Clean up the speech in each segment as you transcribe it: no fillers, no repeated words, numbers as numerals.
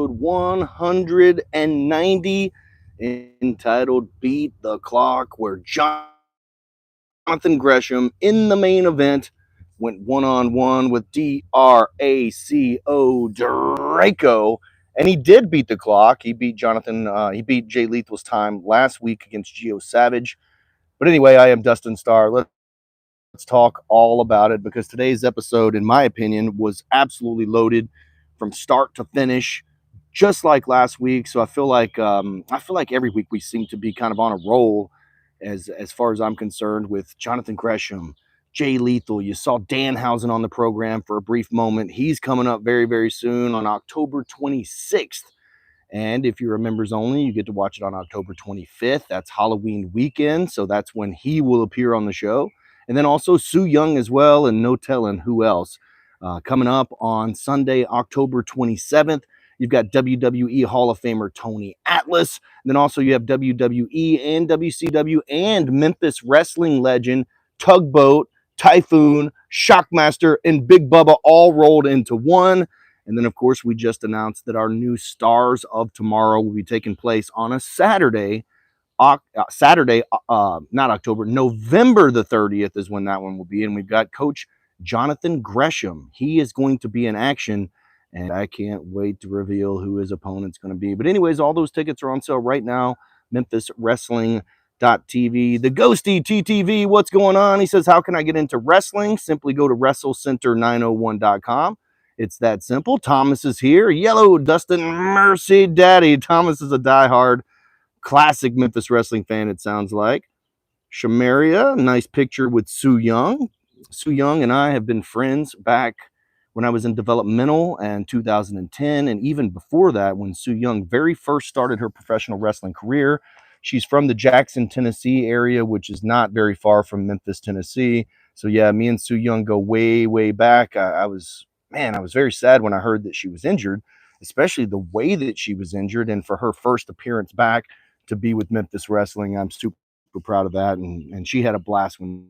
episode 190, entitled Beat the Clock, where Jonathan Gresham in the main event went one-on-one with Draco, and he did beat the clock. He beat he beat Jay Lethal's time last week against Gio Savage. But anyway, I am Dustin Starr. Let's talk all about it, because today's episode, in my opinion, was absolutely loaded from start to finish, just like last week. So I feel like every week we seem to be kind of on a roll as far as I'm concerned, with Jonathan Gresham, Jay Lethal. You saw Danhausen on the program for a brief moment. He's coming up very, very soon on October 26th. And if you're a members only, you get to watch it on October 25th. That's Halloween weekend. So that's when he will appear on the show. And then also Sue Young as well, and no telling who else. Coming up on Sunday, October 27th, you've got WWE Hall of Famer Tony Atlas. And then also you have WWE and WCW and Memphis wrestling legend Tugboat, Typhoon, Shockmaster, and Big Bubba all rolled into one. And then, of course, we just announced that our new Stars of Tomorrow will be taking place on a Saturday. Not October, November the 30th is when that one will be. And we've got Coach Jonathan Gresham. He is going to be in action, and I can't wait to reveal who his opponent's going to be. But anyways, all those tickets are on sale right now. Memphis Wrestling TV. The Ghosty TTV, what's going on? He says, how can I get into wrestling? Simply go to WrestleCenter901.com. It's that simple. Thomas is here. Yellow Dustin Mercy Daddy. Thomas is a diehard classic Memphis wrestling fan, it sounds like. Shamaria, nice picture with Sue Young. Sue Young and I have been friends back when I was in developmental and 2010, and even before that, when Sue Young very first started her professional wrestling career. She's from the Jackson, Tennessee area, which is not very far from Memphis, Tennessee. So yeah, me and Sue Young go way, way back. I was very sad when I heard that she was injured, especially the way that she was injured. And for her first appearance back to be with Memphis Wrestling, I'm super proud of that. And she had a blast when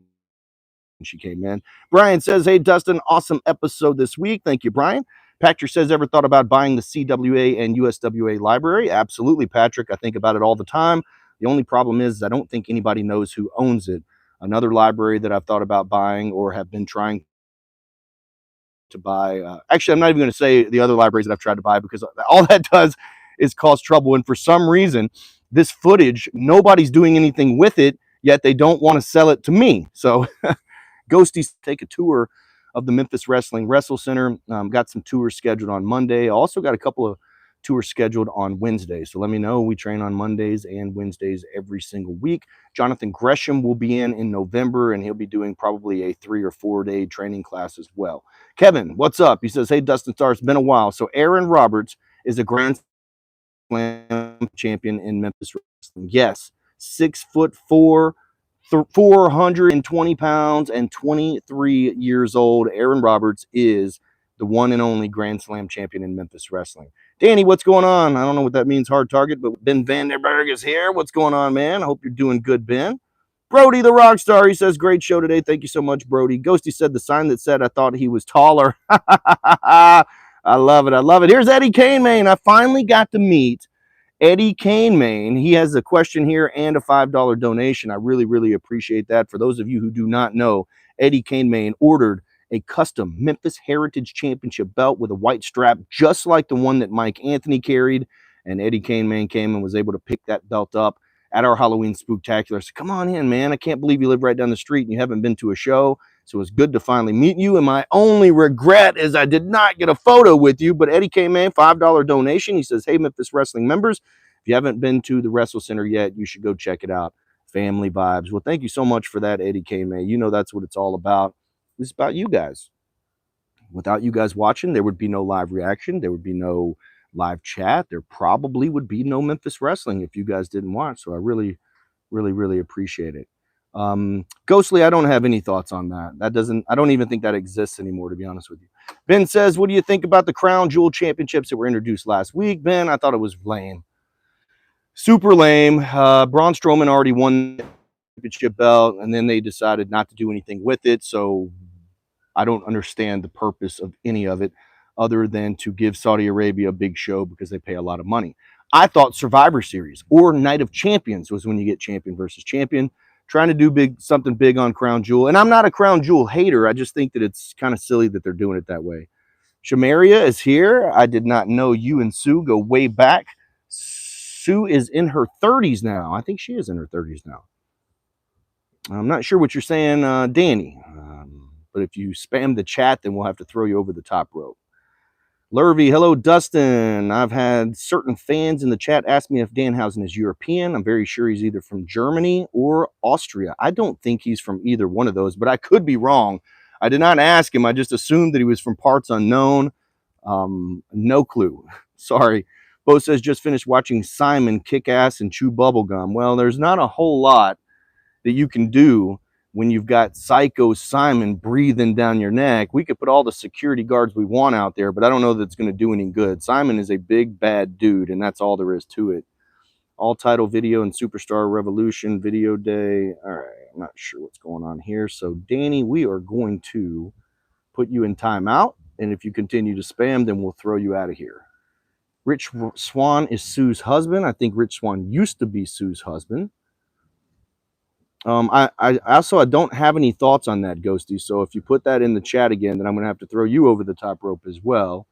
she came in. Brian says, hey, Dustin, awesome episode this week. Thank you, Brian. Patrick says, ever thought about buying the CWA and USWA library? Absolutely, Patrick. I think about it all the time. The only problem is I don't think anybody knows who owns it. Another library that I've thought about buying or have been trying to buy. Actually, I'm not even going to say the other libraries that I've tried to buy, because all that does is cause trouble. And for some reason, this footage, nobody's doing anything with it, yet they don't want to sell it to me. So Ghosties take a tour of the Memphis Wrestling WrestleCenter. Got some tours scheduled on Monday. I also got a couple of tours scheduled on Wednesday. So let me know. We train on Mondays and Wednesdays every single week. Jonathan Gresham will be in November, and he'll be doing probably a 3 or 4 day training class as well. Kevin, what's up? He says, hey, Dustin Starr, it's been a while. So Aaron Roberts is a Grand Slam champion in Memphis Wrestling. Yes, 6'4", 420 pounds, and 23 years old. Aaron Roberts is the one and only Grand Slam champion in Memphis Wrestling. Danny, what's going on? I don't know what that means, hard target, but Ben Vanderberg is here. What's going on, man? I hope you're doing good, Ben. Brody the Rockstar, he says, great show today. Thank you so much, Brody. Ghosty said the sign that said I thought he was taller. I love it. I love it. Here's Eddie Kane. I finally got to meet Eddie Kane. He has a question here and a $5 donation. I really, really appreciate that. For those of you who do not know, Eddie Kane ordered a custom Memphis Heritage Championship belt with a white strap, just like the one that Mike Anthony carried. And Eddie Kane came and was able to pick that belt up at our Halloween Spooktacular. I said, come on in, man. I can't believe you live right down the street and you haven't been to a show. So it's good to finally meet you. And my only regret is I did not get a photo with you. But Eddie Kane, $5 donation. He says, hey, Memphis Wrestling members, if you haven't been to the WrestleCenter yet, you should go check it out. Family vibes. Well, thank you so much for that, Eddie Kane. You know that's what it's all about. It's about you guys. Without you guys watching, there would be no live reaction. There would be no live chat. There probably would be no Memphis Wrestling if you guys didn't watch. So I really, really, really appreciate it. Ghostly, I don't have any thoughts on that. I don't even think that exists anymore, to be honest with you. Ben says, what do you think about the Crown Jewel Championships that were introduced last week? Ben, I thought it was lame. Super lame. Braun Strowman already won the championship belt, and then they decided not to do anything with it. So I don't understand the purpose of any of it. other than to give Saudi Arabia a big show because they pay a lot of money. I thought Survivor Series or Night of Champions was when you get champion versus champion, trying to do something big on Crown Jewel. And I'm not a Crown Jewel hater. I just think that it's kind of silly that they're doing it that way. Shamaria is here. I did not know you and Sue go way back. Sue is in her 30s now. I think she is in her 30s now. I'm not sure what you're saying, Danny. But if you spam the chat, then we'll have to throw you over the top rope. Lurvy, hello, Dustin. I've had certain fans in the chat ask me if Danhausen is European. I'm very sure he's either from Germany or Austria. I don't think he's from either one of those, but I could be wrong. I did not ask him. I just assumed that he was from parts unknown. No clue. Sorry. Bo says, just finished watching Simon kick ass and chew bubblegum. Well, there's not a whole lot that you can do when you've got Psycho Simon breathing down your neck. We could put all the security guards we want out there, but I don't know that it's going to do any good. Simon is a big, bad dude, and that's all there is to it. All title video and Superstar Revolution video day. All right, I'm not sure what's going on here. So, Danny, we are going to put you in timeout, and if you continue to spam, then we'll throw you out of here. Rich Swan is Sue's husband. I think Rich Swan used to be Sue's husband. I also, I don't have any thoughts on that, Ghosty. So if you put that in the chat again, then I'm going to have to throw you over the top rope as well.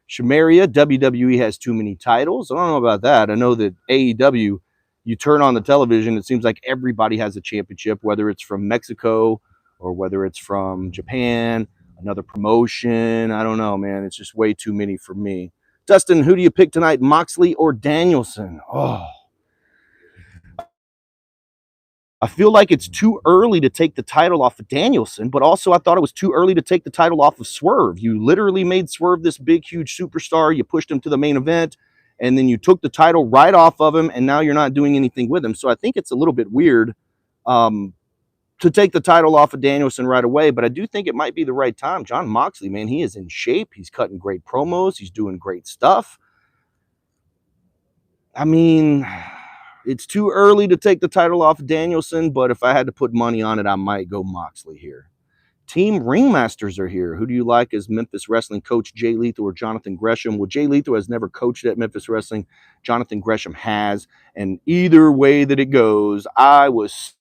Shamaria, WWE has too many titles. I don't know about that. I know that AEW, you turn on the television, it seems like everybody has a championship, whether it's from Mexico or whether it's from Japan, another promotion. I don't know, man. It's just way too many for me. Dustin, who do you pick tonight, Moxley or Danielson? Oh, I feel like it's too early to take the title off of Danielson, but also I thought it was too early to take the title off of Swerve. You literally made Swerve this big, huge superstar. You pushed him to the main event, and then you took the title right off of him, and now you're not doing anything with him. So I think it's a little bit weird to take the title off of Danielson right away, but I do think it might be the right time. Jon Moxley, man, he is in shape. He's cutting great promos. He's doing great stuff. I mean, it's too early to take the title off Danielson, but if I had to put money on it, I might go Moxley here. Team Ringmasters are here. Who do you like as Memphis Wrestling coach, Jay Lethal or Jonathan Gresham? Well, Jay Lethal has never coached at Memphis Wrestling. Jonathan Gresham has. And either way that it goes, I was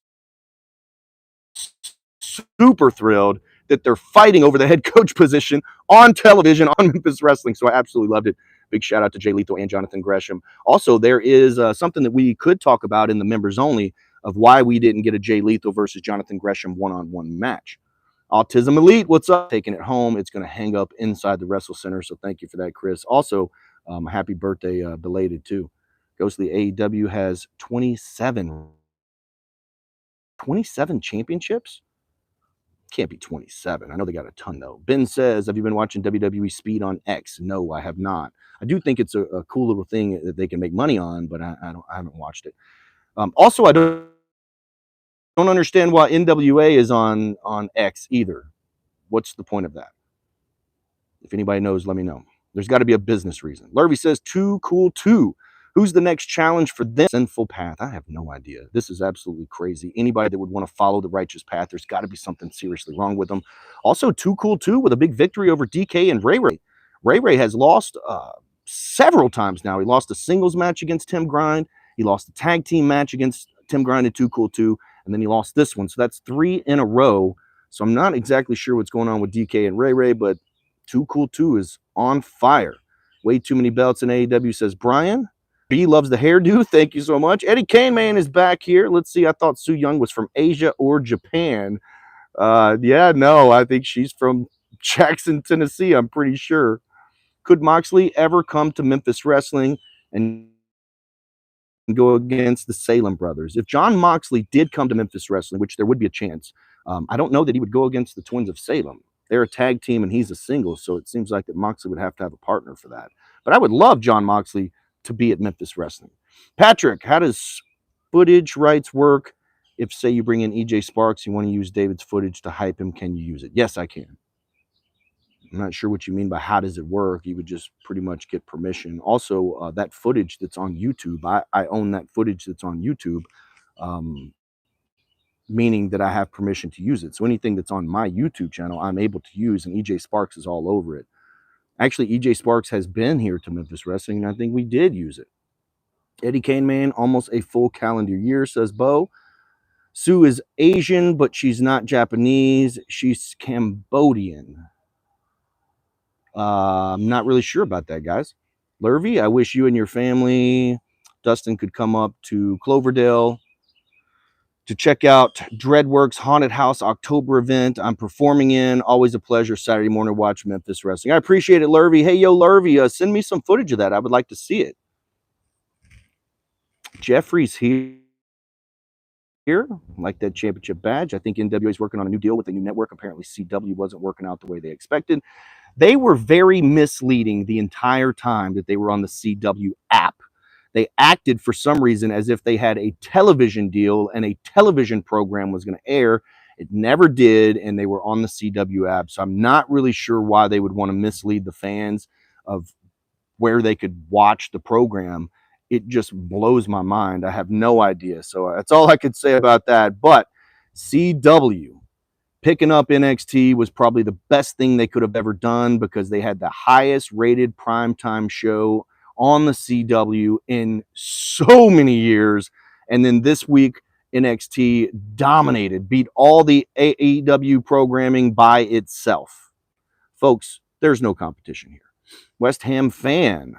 super thrilled that they're fighting over the head coach position on television on Memphis Wrestling. So I absolutely loved it. Big shout out to Jay Lethal and Jonathan Gresham. Also, there is something that we could talk about in the members only of why we didn't get a Jay Lethal versus Jonathan Gresham one-on-one match. Autism Elite, what's up? Taking it home. It's going to hang up inside the WrestleCenter. So thank you for that, Chris. Also, happy birthday belated too. Ghostly AEW has 27 championships. Can't be 27. I know they got a ton though. Ben says, have you been watching WWE Speed on X? No, I have not. I do think it's a cool little thing that they can make money on, but I haven't watched it. Also, I don't understand why NWA is on X either. What's the point of that? If anybody knows, let me know. There's got to be a business reason. Lurvy says, Too Cool 2. Who's the next challenge for this sinful path? I have no idea. This is absolutely crazy. Anybody that would want to follow the righteous path, there's got to be something seriously wrong with them. Also, Too Cool 2 with a big victory over DK and Ray Ray. Ray Ray has lost several times now. He lost a singles match against Tim Grind. He lost a tag team match against Tim Grind and Too Cool 2. And then he lost this one. So that's 3 in a row. So I'm not exactly sure what's going on with DK and Ray Ray, but Too Cool 2 is on fire. Way too many belts in AEW, says Brian. B loves the hairdo. Thank you so much. Eddie Kane Man is back here. Let's see. I thought Sue Young was from Asia or Japan. Yeah, no, I think she's from Jackson, Tennessee. I'm pretty sure. Could Moxley ever come to Memphis Wrestling and go against the Salem brothers? If Jon Moxley did come to Memphis Wrestling, which there would be a chance, I don't know that he would go against the Twins of Salem. They're a tag team and he's a single, so it seems like that Moxley would have to have a partner for that. But I would love Jon Moxley to be at Memphis Wrestling. Patrick, how does footage rights work? If, say, you bring in EJ Sparks, you want to use David's footage to hype him, can you use it? Yes, I can. I'm not sure what you mean by how does it work. You would just pretty much get permission. Also, that footage that's on YouTube, I own that footage that's on YouTube, meaning that I have permission to use it. So anything that's on my YouTube channel, I'm able to use, and EJ Sparks is all over it. Actually, EJ Sparks has been here to Memphis Wrestling, and I think we did use it. Eddie Kane, man, almost a full calendar year, says Bo. Sue is Asian, but she's not Japanese. She's Cambodian. I'm not really sure about that, guys. Lurvy, I wish you and your family, Dustin, could come up to Cloverdale to check out Dreadworks Haunted House October event I'm performing in. Always a pleasure Saturday morning watch Memphis Wrestling. I appreciate it, Lurvy. Hey, yo, Lurvy, send me some footage of that. I would like to see it. Jeffrey's here. Like that championship badge. I think NWA is working on a new deal with a new network. Apparently CW wasn't working out the way they expected. They were very misleading the entire time that they were on the CW app. They acted for some reason as if they had a television deal and a television program was going to air. It never did, and they were on the CW app. So I'm not really sure why they would want to mislead the fans of where they could watch the program. It just blows my mind. I have no idea. So that's all I could say about that. But CW picking up NXT was probably the best thing they could have ever done, because they had the highest rated primetime show on the CW in so many years. And then this week, NXT dominated, beat all the AEW programming by itself. Folks, there's no competition here. West Ham fan.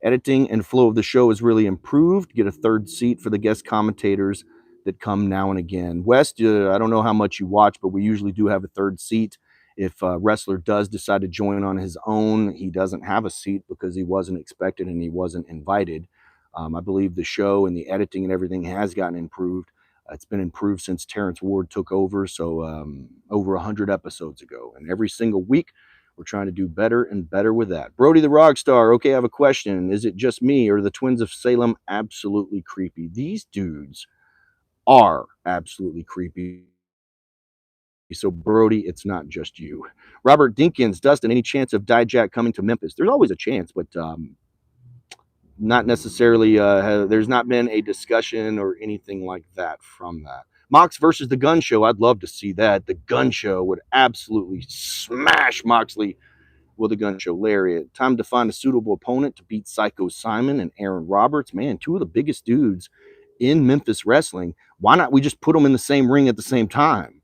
Editing and flow of the show is really improved. Get a third seat for the guest commentators that come now and again. West, I don't know how much you watch, but we usually do have a third seat. If a wrestler does decide to join on his own, he doesn't have a seat because he wasn't expected and he wasn't invited. I believe the show and the editing and everything has gotten improved. It's been improved since Terrence Ward took over, so over 100 episodes ago. And every single week, we're trying to do better and better with that. Brody the Rockstar, okay, I have a question. Is it just me, or are the Twins of Salem absolutely creepy? These dudes are absolutely creepy. So, Brody, it's not just you. Robert Dinkins, Dustin, any chance of Dijak coming to Memphis? There's always a chance, but not necessarily. There's not been a discussion or anything like that from that. Mox versus the Gun Show. I'd love to see that. The Gun Show would absolutely smash Moxley with a Gun Show lariat. Time to find a suitable opponent to beat Psycho Simon and Aaron Roberts. Man, two of the biggest dudes in Memphis wrestling. Why not we just put them in the same ring at the same time?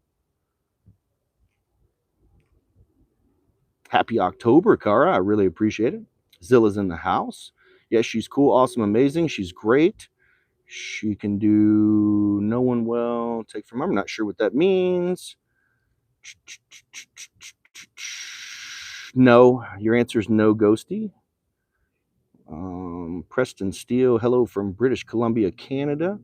Happy October, Cara. I really appreciate it. Zilla's in the house. Yes, she's cool, awesome, amazing. She's great. She can do no one well. Take from her. I'm not sure what that means. No, your answer is no, Ghosty. Preston Steele, hello from British Columbia, Canada.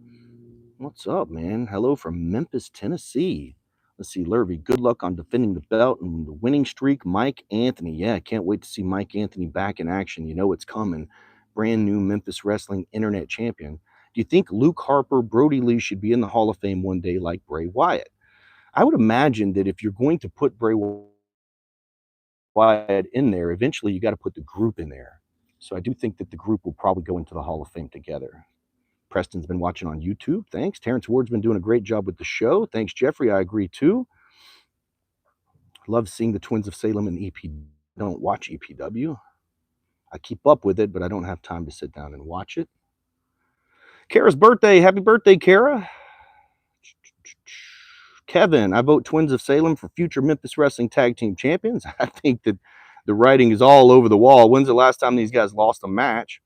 What's up, man? Hello from Memphis, Tennessee. Let's see, Lurvy, good luck on defending the belt and the winning streak. Mike Anthony, yeah, can't wait to see Mike Anthony back in action. You know it's coming. Brand new Memphis Wrestling Internet Champion. Do you think Luke Harper, Brody Lee should be in the Hall of Fame one day like Bray Wyatt? I would imagine that if you're going to put Bray Wyatt in there, eventually you got to put the group in there. So I do think that the group will probably go into the Hall of Fame together. Preston's been watching on YouTube. Thanks. Terrence Ward's been doing a great job with the show. Thanks, Jeffrey. I agree, too. Love seeing the Twins of Salem and EP. Don't watch EPW. I keep up with it, but I don't have time to sit down and watch it. Kara's birthday. Happy birthday, Kara. Kevin, I vote Twins of Salem for future Memphis Wrestling Tag Team Champions. I think that the writing is all over the wall. When's the last time these guys lost a match?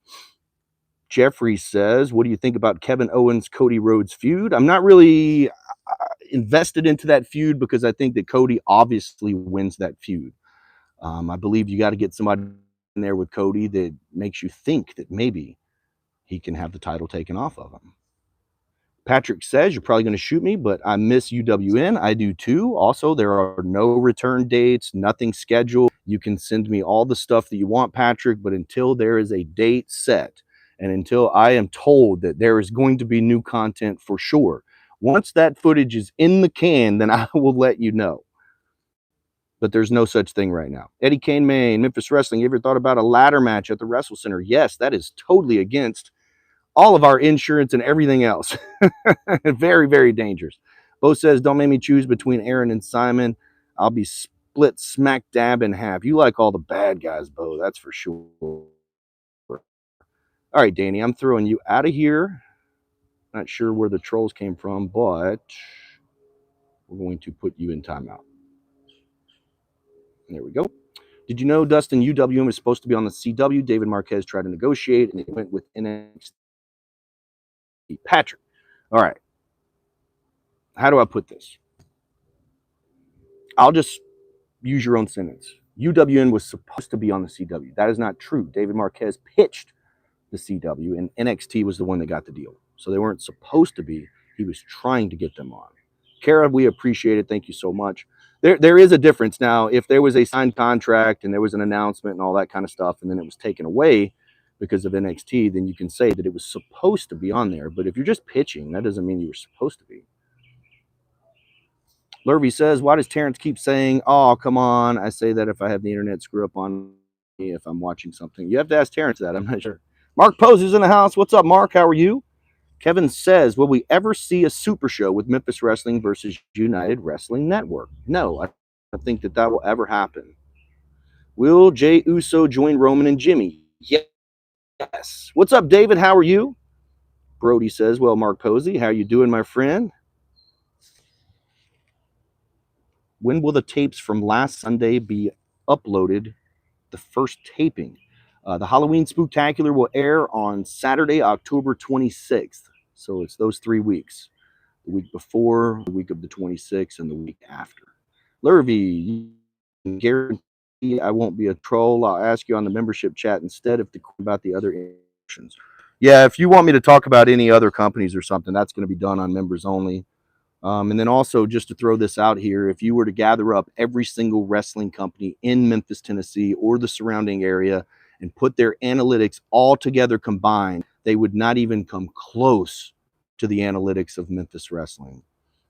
Jeffrey says, what do you think about Kevin Owens, Cody Rhodes feud? I'm not really invested into that feud because I think that Cody obviously wins that feud. I believe you got to get somebody in there with Cody that makes you think that maybe he can have the title taken off of him. Patrick says, you're probably going to shoot me, but I miss UWN. I do too. Also, there are no return dates, nothing scheduled. You can send me all the stuff that you want, Patrick, but until there is a date set and until I am told that there is going to be new content for sure, once that footage is in the can, then I will let you know. But there's no such thing right now. Eddie Kane, Maine, Memphis Wrestling. You ever thought about a ladder match at the WrestleCenter? Yes, that is totally against all of our insurance and everything else. Very, very dangerous. Bo says, don't make me choose between Aaron and Simon. I'll be split split smack dab in half. You like all the bad guys, Bo. That's for sure. All right, Danny, I'm throwing you out of here. Not sure where the trolls came from, but we're going to put you in timeout. There we go. Did you know, Dustin, UWM was supposed to be on the CW? David Marquez tried to negotiate, and it went with NXT. Patrick. All right. How do I put this? I'll just use your own sentence. UWN was supposed to be on the CW. That is not true. David Marquez pitched the CW, and NXT was the one that got the deal. So they weren't supposed to be. He was trying to get them on. Kara, we appreciate it. Thank you so much. There is a difference. Now, if there was a signed contract and there was an announcement and all that kind of stuff, and then it was taken away because of NXT, then you can say that it was supposed to be on there. But if you're just pitching, that doesn't mean you were supposed to be. Lurvy says, why does Terrence keep saying, oh, come on? I say that if I have the internet screw up on me if I'm watching something. You have to ask Terrence that. I'm not sure. Mark Posey's in the house. What's up, Mark? How are you? Kevin says, will we ever see a super show with Memphis Wrestling versus United Wrestling Network? No, I don't think that will ever happen. Will Jey Uso join Roman and Jimmy? Yes. What's up, David? How are you? Brody says, well, Mark Posey, how you doing, my friend? When will the tapes from last Sunday be uploaded? The first taping. The Halloween Spooktacular will air on Saturday, October 26th. So it's those 3 weeks. The week before, the week of the 26th, and the week after. Lurvy, you guarantee I won't be a troll. I'll ask you on the membership chat instead about the other options. Yeah, if you want me to talk about any other companies or something, that's going to be done on members only. And then also, just to throw this out here, if you were to gather up every single wrestling company in Memphis, Tennessee, or the surrounding area and put their analytics all together combined, they would not even come close to the analytics of Memphis Wrestling.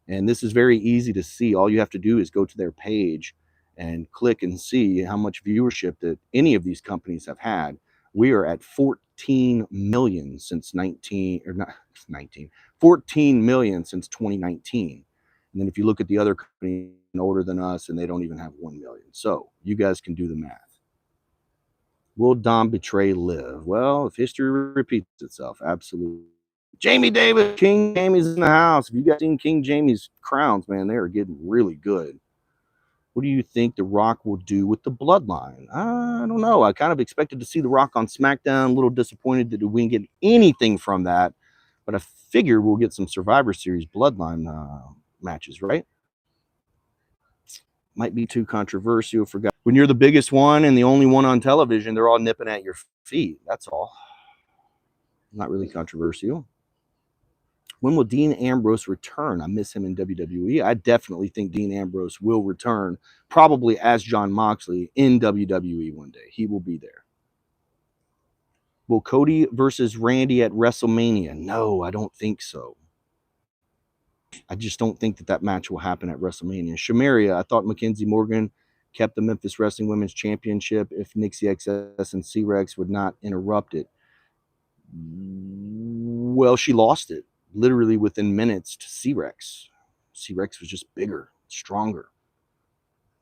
And this is very easy to see. All you have to do is go to their page and click and see how much viewership that any of these companies have had. We are at 14 million since 14 million since 2019. And then if you look at the other companies older than us, and they don't even have 1 million. So you guys can do the math. Will Dom betray Liv? Well, if history repeats itself, absolutely. Jamie Davis, King Jamie's in the house. If you guys seen King Jamie's crowns, man, they are getting really good. What do you think The Rock will do with the Bloodline? I don't know. I kind of expected to see The Rock on SmackDown. A little disappointed that we didn't get anything from that. But I figure we'll get some Survivor Series Bloodline matches, right? Might be too controversial. Forgot. When you're the biggest one and the only one on television, they're all nipping at your feet. That's all. Not really controversial. When will Dean Ambrose return? I miss him in WWE. I definitely think Dean Ambrose will return, probably as Jon Moxley in WWE one day. He will be there. Will Cody versus Randy at WrestleMania? No, I don't think so. I just don't think that match will happen at WrestleMania. Shamaria, I thought Mackenzie Morgan kept the Memphis Wrestling Women's Championship if Nixie XS and C-Rex would not interrupt it. Well, she lost it literally within minutes to C-Rex. C-Rex was just bigger, stronger.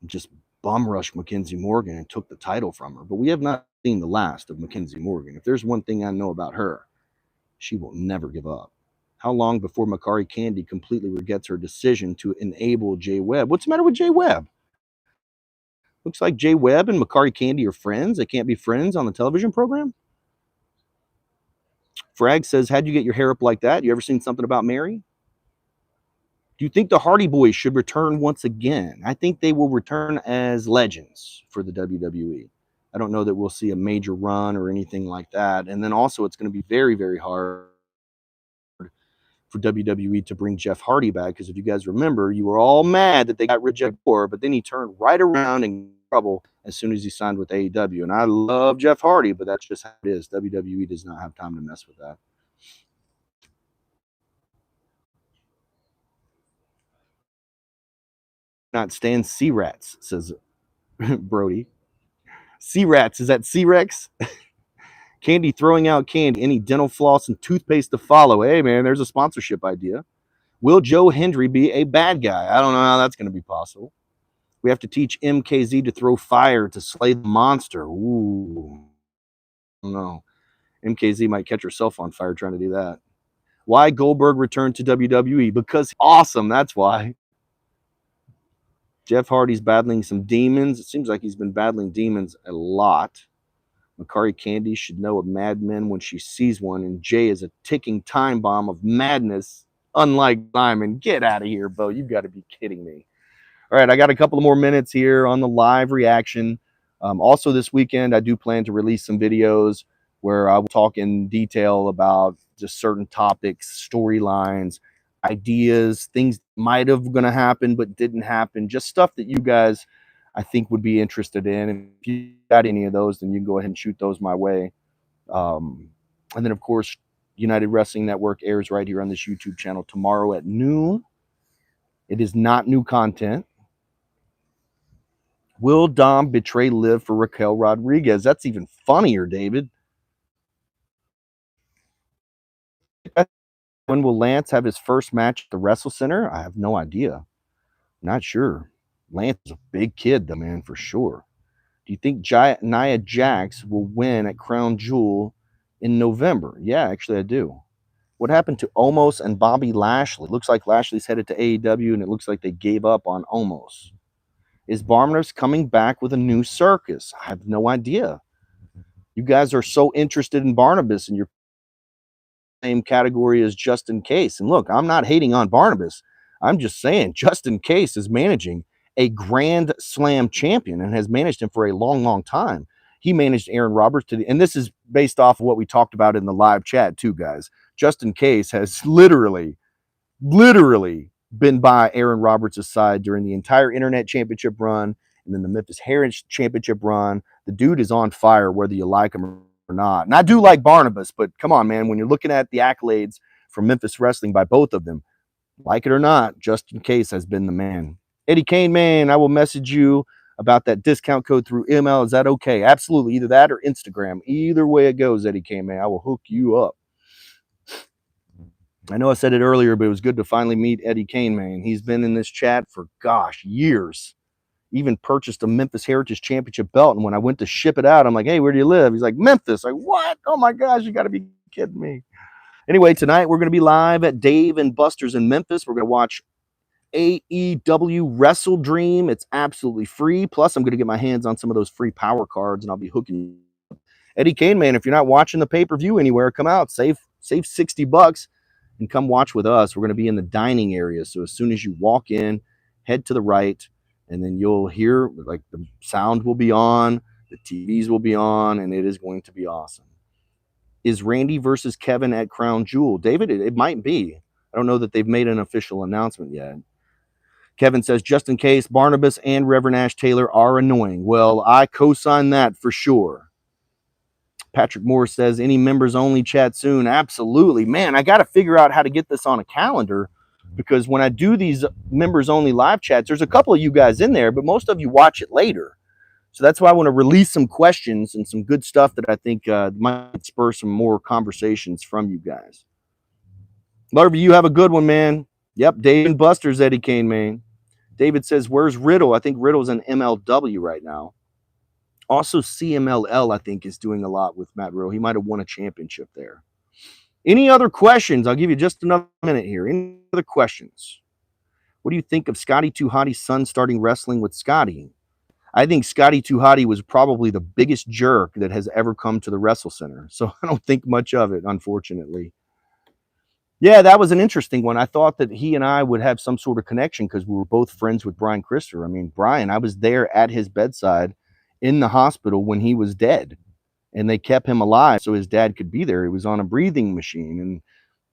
Just bum rushed Mackenzie Morgan and took the title from her. But we have not seen the last of Mackenzie Morgan. If there's one thing I know about her, she will never give up. How long before Makari Candy completely regrets her decision to enable Jay Webb? What's the matter with Jay Webb? Looks like Jay Webb and Makari Candy are friends. They can't be friends on the television program. Frag says, how'd you get your hair up like that? You ever seen something about Mary? Do you think the Hardy Boys should return once again? I think they will return as legends for the WWE. I don't know that we'll see a major run or anything like that. And then also it's going to be very, very hard for WWE to bring Jeff Hardy back, because if you guys remember, you were all mad that they got rid of Jeff before, but then he turned right around and got in trouble as soon as he signed with AEW. And I love Jeff Hardy, but that's just how it is. WWE does not have time to mess with that. Not stand C-Rats, says Brody. C-Rats, is that C-Rex? Candy throwing out candy, any dental floss and toothpaste to follow. Hey, man, there's a sponsorship idea. Will Joe Hendry be a bad guy? I don't know how that's going to be possible. We have to teach MKZ to throw fire to slay the monster. Ooh. No. MKZ might catch herself on fire trying to do that. Why Goldberg returned to WWE? Because awesome, that's why. Jeff Hardy's battling some demons. It seems like he's been battling demons a lot. Makari Candy should know a madman when she sees one, and Jay is a ticking time bomb of madness, unlike Simon. Get out of here, Bo. You've got to be kidding me. All right, I got a couple of more minutes here on the live reaction. Also this weekend, I do plan to release some videos where I will talk in detail about just certain topics, storylines, ideas, things might have going to happen but didn't happen, just stuff that you guys I think would be interested in. If you got any of those, then you can go ahead and shoot those my way. And then, of course, United Wrestling Network airs right here on this YouTube channel tomorrow at noon. It is not new content. Will Dom betray Liv for Raquel Rodriguez? That's even funnier, David. When will Lance have his first match at the WrestleCenter? I have no idea. Not sure. Lance is a big kid, the man, for sure. Do you think Nia Jax will win at Crown Jewel in November? Yeah, actually, I do. What happened to Omos and Bobby Lashley? Looks like Lashley's headed to AEW, and it looks like they gave up on Omos. Is Barnabas coming back with a new circus? I have no idea. You guys are so interested in Barnabas, and you're same category as Justin Case. And look, I'm not hating on Barnabas. I'm just saying Justin Case is managing a Grand Slam champion and has managed him for a long, long time. He managed Aaron Roberts and this is based off of what we talked about in the live chat too, guys. Justin Case has literally been by Aaron Roberts' side during the entire Internet Championship run and then the Memphis Heritage Championship run. The dude is on fire, whether you like him or not. And I do like Barnabas, but come on, man, when you're looking at the accolades from Memphis Wrestling by both of them, like it or not, Justin Case has been the man. Eddie Kane, man, I will message you about that discount code through email. Is that okay? Absolutely. Either that or Instagram. Either way it goes, Eddie Kane, man, I will hook you up. I know I said it earlier, but it was good to finally meet Eddie Kane, man. He's been in this chat for, gosh, years. Even purchased a Memphis Heritage Championship belt. And when I went to ship it out, I'm like, hey, where do you live? He's like, Memphis. Like, what? Oh, my gosh, you got to be kidding me. Anyway, tonight we're going to be live at Dave and Buster's in Memphis. We're going to watch AEW Wrestle Dream. It's absolutely free. Plus, I'm going to get my hands on some of those free power cards, and I'll be hooking you. Eddie Kane, man, if you're not watching the pay-per-view anywhere, come out, save $60 and come watch with us. We're going to be in the dining area. So as soon as you walk in, head to the right, and then you'll hear, like, the sound will be on, the TVs will be on, and it is going to be awesome. Is Randy versus Kevin at Crown Jewel? David, it might be. I don't know that they've made an official announcement yet. Kevin says, just in case, Barnabas and Reverend Ash Taylor are annoying. Well, I co-sign that for sure. Patrick Moore says, any members only chat soon? Absolutely. Man, I got to figure out how to get this on a calendar, because when I do these members only live chats, there's a couple of you guys in there, but most of you watch it later. So that's why I want to release some questions and some good stuff that I think might spur some more conversations from you guys. Larvey, you have a good one, man. Yep, Dave and Buster's, Eddie Kane, man. David says, where's Riddle? I think Riddle's in MLW right now. Also, CMLL, I think, is doing a lot with Matt Riddle. He might have won a championship there. Any other questions? I'll give you just another minute here. Any other questions? What do you think of Scotty 2 Hottie's son starting wrestling with Scotty? I think Scotty 2 Hottie was probably the biggest jerk that has ever come to the WrestleCenter. So I don't think much of it, unfortunately. Yeah, that was an interesting one. I thought that he and I would have some sort of connection because we were both friends with Brian Christopher. I mean, Brian, I was there at his bedside in the hospital when he was dead, and they kept him alive so his dad could be there. He was on a breathing machine, and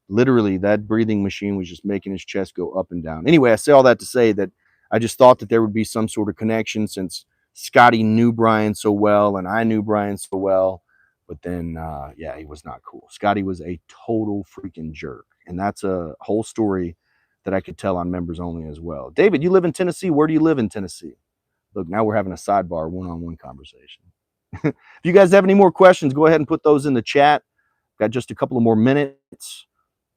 literally that breathing machine was just making his chest go up and down. Anyway, I say all that to say that I just thought that there would be some sort of connection since Scotty knew Brian so well and I knew Brian so well. But then, yeah, he was not cool. Scotty was a total freaking jerk. And that's a whole story that I could tell on members only as well. David, you live in Tennessee. Where do you live in Tennessee? Look, now we're having a sidebar one-on-one conversation. If you guys have any more questions, go ahead and put those in the chat. Got just a couple of more minutes.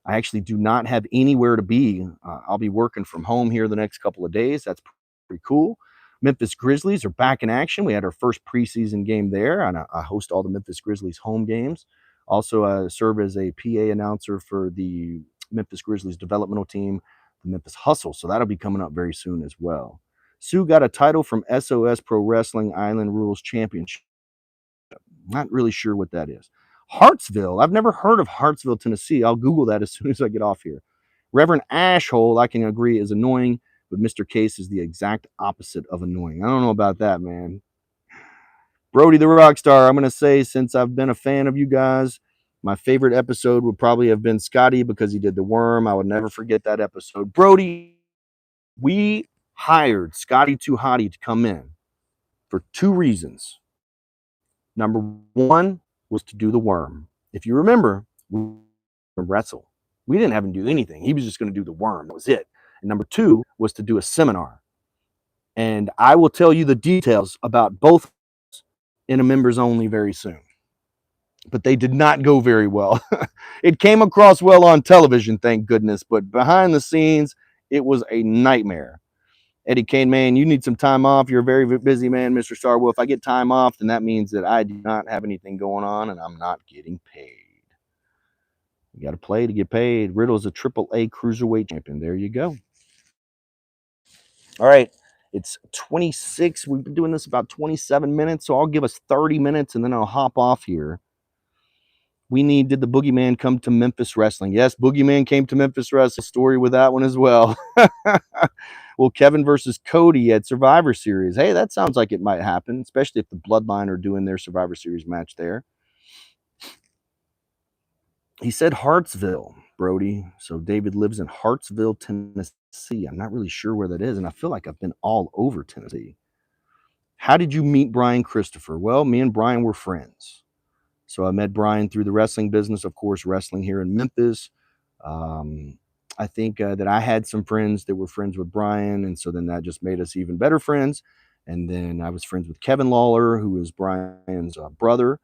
I actually do not have anywhere to be. I'll be working from home here the next couple of days. That's pretty cool. Memphis Grizzlies are back in action. We had our first preseason game there, and I host all the Memphis Grizzlies home games. Also serve as a PA announcer for the Memphis Grizzlies developmental team, the Memphis Hustle. So that'll be coming up very soon as well. Sue got a title from SOS Pro Wrestling Island Rules Championship. Not really sure what that is. Hartsville. I've never heard of Hartsville, Tennessee. I'll Google that as soon as I get off here. Reverend Ashhole, I can agree, is annoying, but Mr. Case is the exact opposite of annoying. I don't know about that, man. Brody the Rockstar, I'm going to say, since I've been a fan of you guys, my favorite episode would probably have been Scotty because he did the worm. I would never forget that episode. Brody, we hired Scotty Too Hottie to come in for two reasons. Number one was to do the worm. If you remember, we wrestle. We didn't have him do anything. He was just going to do the worm. That was it. And number two was to do a seminar. And I will tell you the details about both in a members only very soon. But they did not go very well. It came across well on television, thank goodness. But behind the scenes, it was a nightmare. Eddie Kane, man, you need some time off. You're a very busy man, Mr. Starr. Well, if I get time off, then that means that I do not have anything going on and I'm not getting paid. You got to play to get paid. Riddle's a AAA Cruiserweight champion. There you go. All right. It's 26. We've been doing this about 27 minutes, so I'll give us 30 minutes and then I'll hop off here. Did the Boogeyman come to Memphis Wrestling? Yes, Boogeyman came to Memphis Wrestling. Story with that one as well. Well, Kevin versus Cody at Survivor Series. Hey, that sounds like it might happen, especially if the Bloodline are doing their Survivor Series match there. He said Hartsville, Brody. So David lives in Hartsville, Tennessee. I'm not really sure where that is, and I feel like I've been all over Tennessee. How did you meet Brian Christopher? Well, me and Brian were friends. So I met Brian through the wrestling business, of course, wrestling here in Memphis. I think that I had some friends that were friends with Brian, and so then that just made us even better friends. And then I was friends with Kevin Lawler, who is Brian's brother,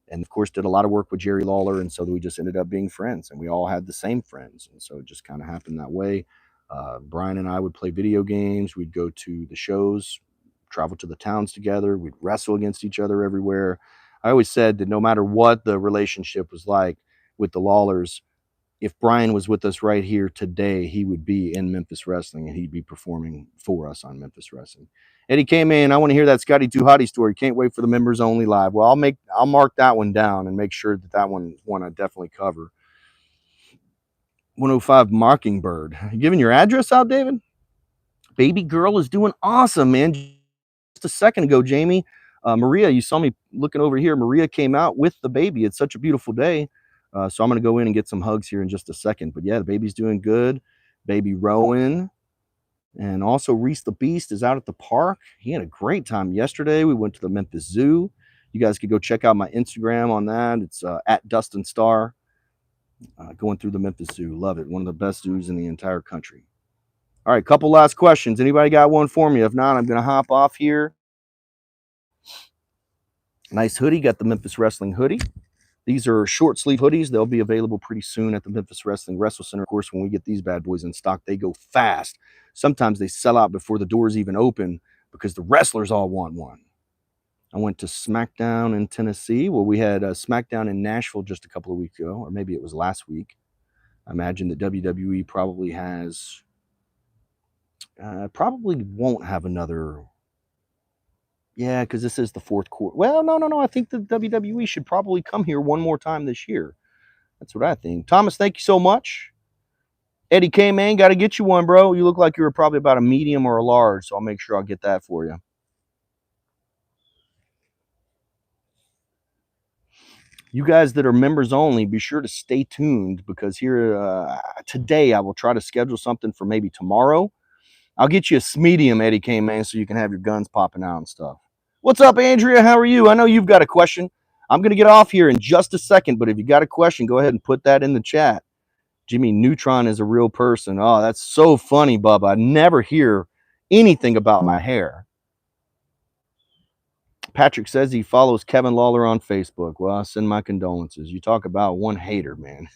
and of course did a lot of work with Jerry Lawler, and so we just ended up being friends, and we all had the same friends, and so it just kind of happened that way. Brian and I would play video games. We'd go to the shows, travel to the towns together. We'd wrestle against each other everywhere. I always said that no matter what the relationship was like with the Lawlers, if Brian was with us right here today, he would be in Memphis Wrestling and he'd be performing for us on Memphis Wrestling. Eddie K, man, I want to hear that Scotty Too Hottie story. Can't wait for the members only live. Well, I'll mark that one down and make sure that one's one I definitely cover. 105 Mockingbird. You giving your address out, David? Baby girl is doing awesome, man. Just a second ago, Jamie. Maria, you saw me looking over here. Maria came out with the baby. It's such a beautiful day. So I'm going to go in and get some hugs here in just a second. But yeah, the baby's doing good. Baby Rowan. And also Reese the Beast is out at the park. He had a great time yesterday. We went to the Memphis Zoo. You guys could go check out my Instagram on that. It's at Dustin Starr. Going through the Memphis Zoo. Love it. One of the best zoos in the entire country. All right, couple last questions. Anybody got one for me? If not, I'm going to hop off here. Nice hoodie. Got the Memphis Wrestling hoodie. These are short sleeve hoodies. They'll be available pretty soon at the Memphis Wrestling WrestleCenter. Of course, when we get these bad boys in stock, they go fast. Sometimes they sell out before the doors even open because the wrestlers all want one. I went to SmackDown in Tennessee. Well, we had SmackDown in Nashville just a couple of weeks ago, or maybe it was last week. I imagine that WWE probably has, probably won't have another. Yeah, because this is the fourth quarter. Well, no. I think the WWE should probably come here one more time this year. That's what I think. Thomas, thank you so much. Eddie K, man, got to get you one, bro. You look like you were probably about a medium or a large, so I'll make sure I'll get that for you. You guys that are members only, be sure to stay tuned because here today I will try to schedule something for maybe tomorrow. I'll get you a medium, Eddie K, man, so you can have your guns popping out and stuff. What's up, Andrea? How are you? I know you've got a question. I'm going to get off here in just a second, but if you got a question, go ahead and put that in the chat. Jimmy Neutron is a real person. Oh, that's so funny, Bubba. I never hear anything about my hair. Patrick says he follows Kevin Lawler on Facebook. Well, I send my condolences. You talk about one hater, man.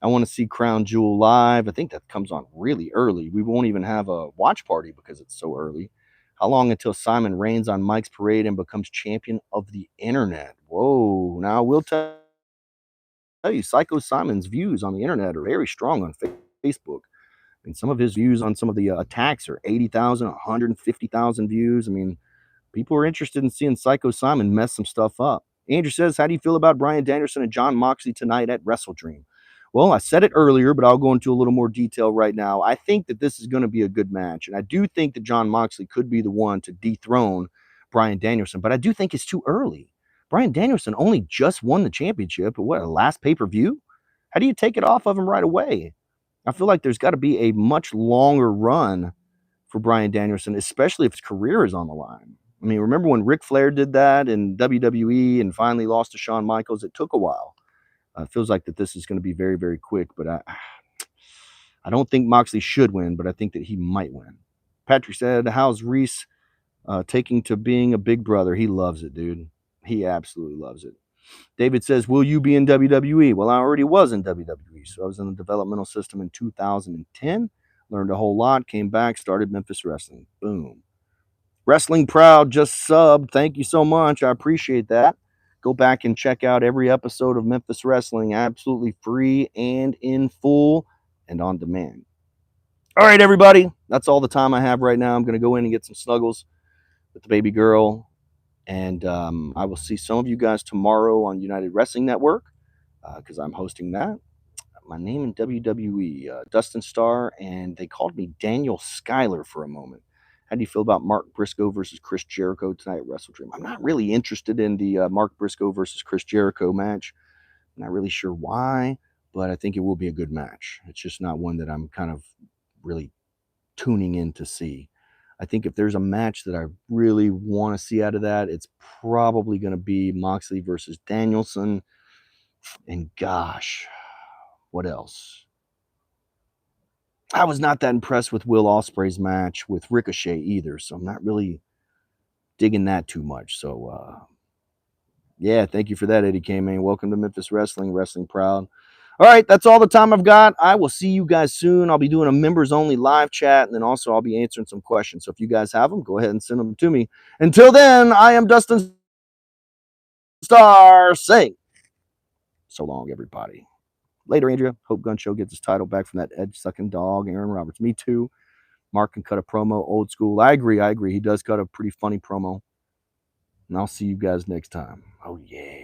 I want to see Crown Jewel live. I think that comes on really early. We won't even have a watch party because it's so early. How long until Simon reigns on Mike's parade and becomes champion of the internet? Whoa. Now, I will tell you, Psycho Simon's views on the internet are very strong on Facebook. And some of his views on some of the attacks are 80,000, 150,000 views. I mean, people are interested in seeing Psycho Simon mess some stuff up. Andrew says, how do you feel about Bryan Danielson and Jon Moxley tonight at WrestleDream? Well, I said it earlier, but I'll go into a little more detail right now. I think that this is going to be a good match. And I do think that Jon Moxley could be the one to dethrone Bryan Danielson. But I do think it's too early. Bryan Danielson only just won the championship at what, last pay-per-view? How do you take it off of him right away? I feel like there's got to be a much longer run for Bryan Danielson, especially if his career is on the line. I mean, remember when Ric Flair did that in WWE and finally lost to Shawn Michaels? It took a while. It feels like that this is going to be very, very quick, but I don't think Moxley should win, but I think that he might win. Patrick said, how's Reese taking to being a big brother? He loves it, dude. He absolutely loves it. David says, will you be in WWE? Well, I already was in WWE, so I was in the developmental system in 2010, learned a whole lot, came back, started Memphis Wrestling. Boom. Wrestling Proud just subbed. Thank you so much. I appreciate that. Go back and check out every episode of Memphis Wrestling, absolutely free and in full and on demand. All right, everybody. That's all the time I have right now. I'm going to go in and get some snuggles with the baby girl. And I will see some of you guys tomorrow on United Wrestling Network because I'm hosting that. My name in WWE, Dustin Starr, and they called me Daniel Schuyler for a moment. How do you feel about Mark Briscoe versus Chris Jericho tonight at WrestleDream? I'm not really interested in the Mark Briscoe versus Chris Jericho match. I'm not really sure why, but I think it will be a good match. It's just not one that I'm kind of really tuning in to see. I think if there's a match that I really want to see out of that, it's probably going to be Moxley versus Danielson. And gosh, what else? I was not that impressed with Will Ospreay's match with Ricochet either, so I'm not really digging that too much. So, yeah, thank you for that, Eddie K, man. Welcome to Memphis Wrestling, Wrestling Proud. All right, that's all the time I've got. I will see you guys soon. I'll be doing a members-only live chat, and then also I'll be answering some questions. So if you guys have them, go ahead and send them to me. Until then, I am Dustin Starr saying so long, everybody. Later, Andrea. Hope Gun Show gets his title back from that edge-sucking dog, Aaron Roberts. Me too. Mark can cut a promo, old school. I agree. He does cut a pretty funny promo. And I'll see you guys next time. Oh, yeah.